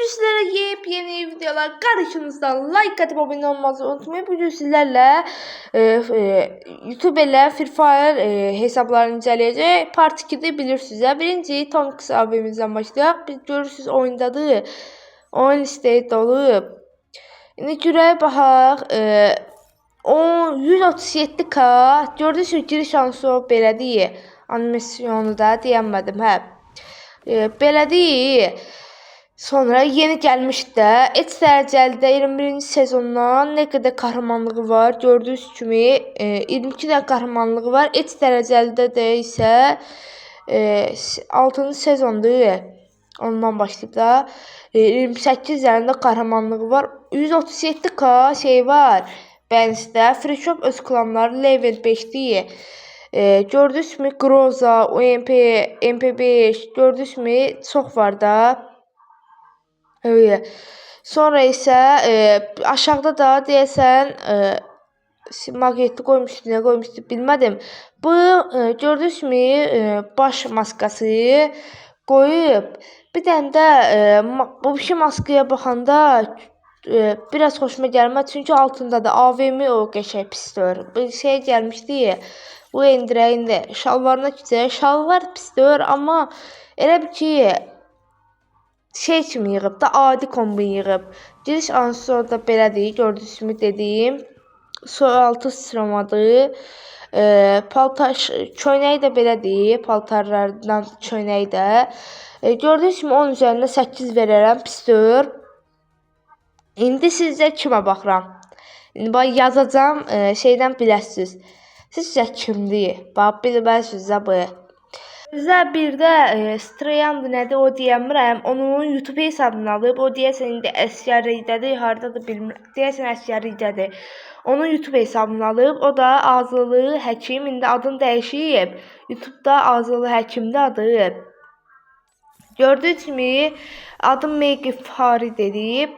Bugün sizlere yepyeni videolar karşınızda. Like atıp abone olmayı unutmayın. Bugün sizlerle YouTube ile Free Fire hesaplarını inceleyeceğiz. Part 2'de bilirsiniz. Birinci Tonks abimizden başlayalım. Biz görürsünüz oyundadır. Oyun isteği dolu. Şimdi görək baxaq. 137K. Gördüyünüz giriş şansı belədir. Animasyonu da deyəmədim. Belədir. Sonra yeni gəlmişdi. Et dərəcəlidə 21-ci sezondan nə qədər qəhrəmanlığı var. Gördüyünüz kimi 22 dənə qəhrəmanlığı var. Et dərəcəlidə də isə 6-cı sezondur. Ondan başlayıb da 28 dənə də qəhrəmanlığı var. 137K şey var. Bənizdə Free Shop öz klanları level 5'dir. Gördünüz mü Groza, UMP, MP5 gördünüz mü çox var da. Sonra isə aşağıda da deyəsən magnetli qoymuşdu, nə qoymuşdu bilmədim. Bu gördünüz mü baş maskası qoyub. Bir dənə də bu iki maskaya baxanda biraz xoşuma gəlmədi. Çünki altında da AVM o qəşəng pisdir. Bu şey gəlmişdi. Bu endirəyində şalvarına keçək. Şalvar pisdir, amma elə bir ki şey kimi yığıb da adi kombin yığıb. Giriş anonsu da belədir. Gördüyünüz kimi dediyim. Sualtı sıramadır. Paltar köynəyi də belədir. Paltarlardan köynəyi də. Gördüyünüz kimi 10 üzərində 8 verərəm. Pisdir. İndi sizcə kimə baxıram? İndi bax yazacağım şeydən biləsiniz. Sizcə kimdir? Bax bilməlisiniz bu. Bizə bir də Strayandı nədir o deyəmirəm. Onun YouTube hesabını alıb. O deyəsən indi əsgərlikdədir. Haradadır bilmirəm. Deyəsən əsgərlikdədir. Onun YouTube hesabını alıb. O da Azılı Həkim. İndi adını dəyişib. YouTube'da Azılı Həkimdə adı. Gördüyünüz kimi adım Megi Fari dedi.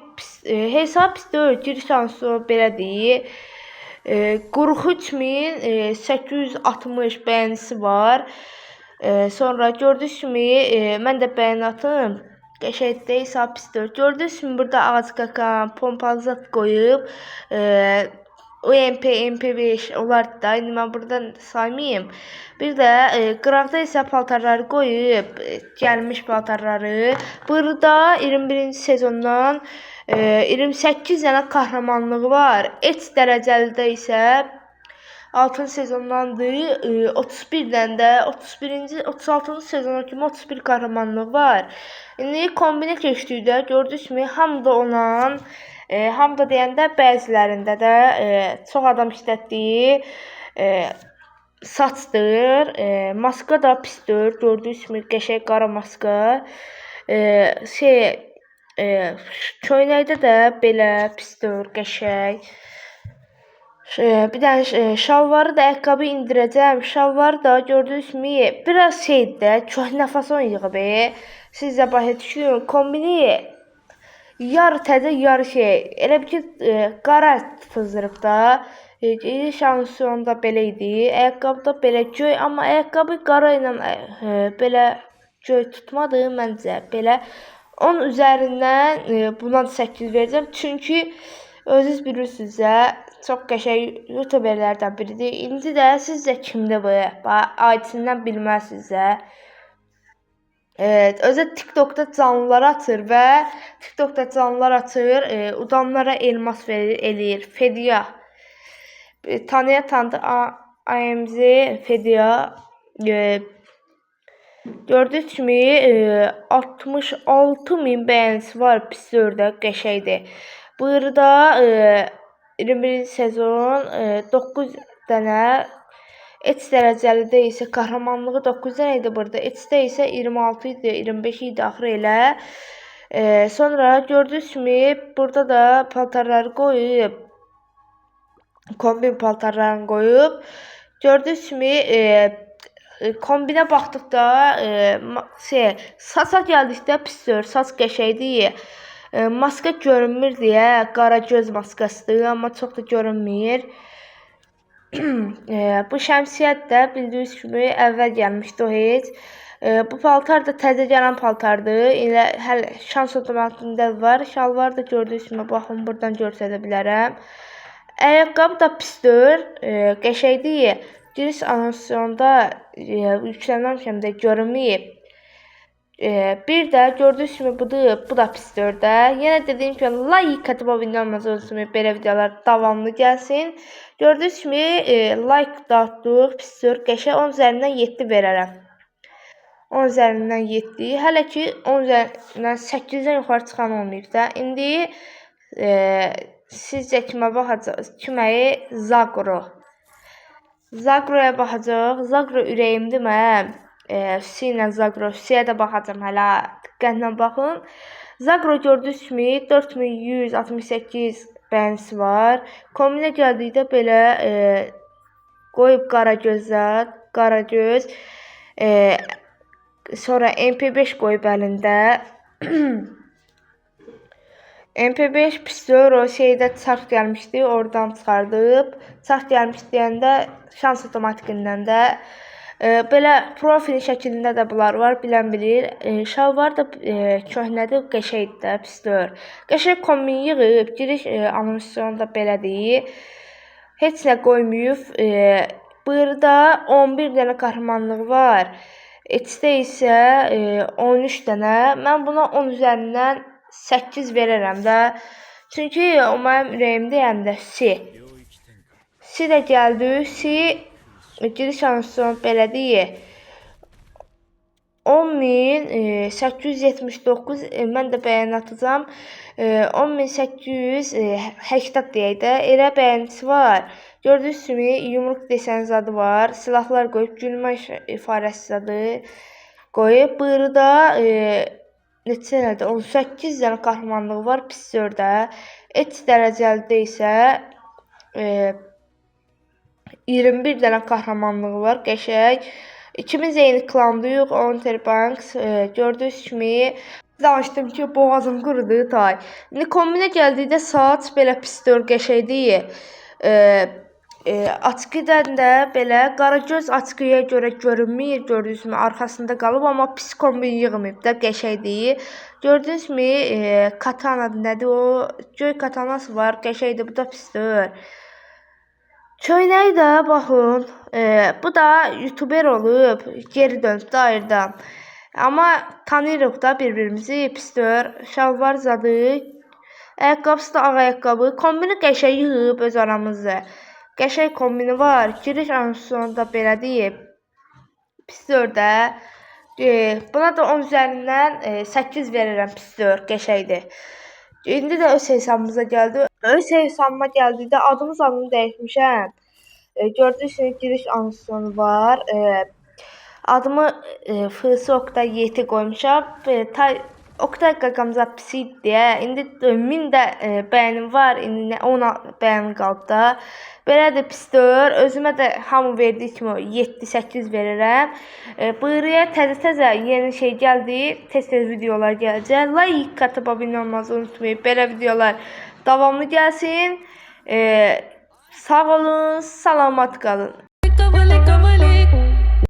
Hesab pisdir. Giriş şansı belədir. 43.860 bəyənisi var. Sonra gördüyünüz kimi mən də bəyanatım qəşəngdə hesab pisdir. Gördüyünüz kimi burada ağac qakan, pompalı zat qoyub. UMP, MP5 onlar da. İndi mən buradan saymayayım. Bir də qıraqda isə paltarları qoyub. Gəlmiş paltarları. Burada 21-ci sezondan 28 dənə qəhrəmanlığı var. Et dərəcəlidə isə 6-cı sezondandır. 31 dənə də 36-cı sezona kimi 31 qəhrəmanlıq var. İndi kombinə keçdikdə gördünüz mü hamıda olan hamıda deyəndə bəzilərində də çox adam işlətdiyi saçdır. Maska da pisdir. Gördüyünüz kimi qəşəng qara maska. Köynəkdə də belə pisdir, qəşəng. Bir dənə şalvarı da ayaqqabı indirəcəm. Şalvarı da gördüyünüz kimi biraz şeydir, köhnə fason yığıb. Siz də başa düşün. Kombini yarı təzə, yarı şey. Elə bir ki qara fızdırıb da. Şansiyonu da belə idi. Ayaqqabı da belə göy, amma ayaqqabı qara ilə belə göy tutmadı məncə. Belə 10 üzərindən buna 8 verəcəm. Çünki özünüz bilirsiniz çox qəşəng YouTuberlərdən biridir. İndi də sizcə kimdir bu? Aidisindən bilməlisiniz. Özü TikTokda canlılar atır və TikTokda canlılar atır. Udamlara elmas eləyir. Fedya. Tanıdı AMZ Fedya. Gördüyünüz kimi 66.000 bəyənisi var. Pis də qəşəngdir. Burada 21-ci sezon 9 dənə et dərəcəlidə isə qəhrəmanlığı 9 dənə idi burada. Etdə isə 26 idi, 25 idi axır elə. Sonra gördüyünüz kimi burada da paltarları qoyub. Kombin paltarlarını qoyub. Gördüyünüz kimi kombinə baxdıqda saça gəldikdə pisdir. Saç qəşəngdir. Maska görünmür deyə qara göz maskasıdır, amma çox da görünmür. Bu şəmsiyyət də bildiyiniz kimi əvvəl gəlmişdi o heç. Bu paltar da təzə gələn paltardır. Elə hələ şans otomatında var. Şalvar da gördüyünüz kimi baxın buradan göstərə bilərəm. Ayaqqabı da pisdir. Qəşəngdir. Giriş anonsunda yüklənməmişəm də görünməyib. Bir də gördüyünüz kimi budur. Bu da pisdir də. Yenə dediyim kimi like atıb abunəmiz kimi belə videolar davamlı gəlsin. Gördüyünüz kimi like da atdıq. Pisdir. Qəşəng 10 üzərindən 7 verərəm. 10 üzərindən 7. Hələ ki 10 üzərindən 8-dən yuxarı çıxan olmayıb da. İndi sizcə kimə baxacağıq? Kiməyi? Zagro. Zagroya baxacaq. Zagro ürəyimdir mən. Hüseyin ilə Zagro. Hüseyə də baxacam hələ. Diqqətlə baxın. Zagro gördüyünüz kimi 4168 bəyənisi var. Kombinə gəldikdə belə qoyub qaragöz. Sonra MP5 qoyub əlində. MP5 pisdir, o şeydə çarx gəlmişdi, oradan çıxardıb. Çarx gəlmiş deyəndə şans otomatikindən də. Belə profil şəklində də bunlar var, bilən bilir. Şalvar da köhnədir, qəşəngdir də, pisdir. Qəşəng kombin yığıb, giriş animasyonu da belədir. Heç nə qoymayıb. Burada 11 dənə qəhrəmanlıq var. Etdə isə 13 dənə. Mən buna 10 üzərindən 8 verərəm də. Çünki o mənim ürəyimdə həm də C. C də gəldi. C giriş anonsunu belədir. 10.879 mən də bəyəni atacağam. 10.880 deyək də. Elə bəyənisi var. Gördüyünüz kimi yumruq desəniz adı var. Silahlar qoyub, gülmə ifarəsi adı qoyub. Burada neçə dənədir? 18 dənə qəhrəmanlığı var. Pisdir də. Et dərəcəlidə isə 21 dənə qəhrəmanlığı var. Qəşəng. İkimiz eyni klandayıq. Onterbanks. Gördüyünüz kimi danışdım ki, boğazım qurudu tay. İndi kombinə gəldikdə saat belə pisdir, qəşəngdir. Açqıdan da belə qaragöz açqıya görə görünmür. Gördüyünüz kimi arxasında qalıb, amma pis kombin yığmayıb da, qəşəngdir. Gördüyünüz kimi katana nədir o? Göy katanası var, qəşəngdir, bu da pisdir. Köynəyi də baxın, bu da YouTuber olub, geri döndü ayırdan. Amma tanıyırıq da bir-birimizi, pisdir. Şalvar zadı, ayaqqabısı da ağ ayaqqabı. Kombini qəşəng yığıb öz aramızda. Qəşəng kombini var. Giriş anonsunu da belədir. Pisdir də. Buna da 10 üzərindən 8 verirəm, pisdir, qəşəngdir. İndi də öz hesabımıza gəldi. Öz hesabıma gəldikdə adını dəyişmişəm. Gördüyünüz kimi giriş anonsunu var. Adımı FSOK-da qoymuşam. Oktay qaqamıza pis idi deyə. İndi 1000 də bəyənim var. İndi 10 bəyənim qaldı da. Belədir, pisdir. Özümə də hamı verdiyi kimi 7-8 verirəm. Buyuruya təzə yeni şey gəldi. Tez-tez videolar gələcək. Like atıb abunə olmanızı unutmayın. Belə videolar davamlı gəlsin. Sağ olun, salamat qalın.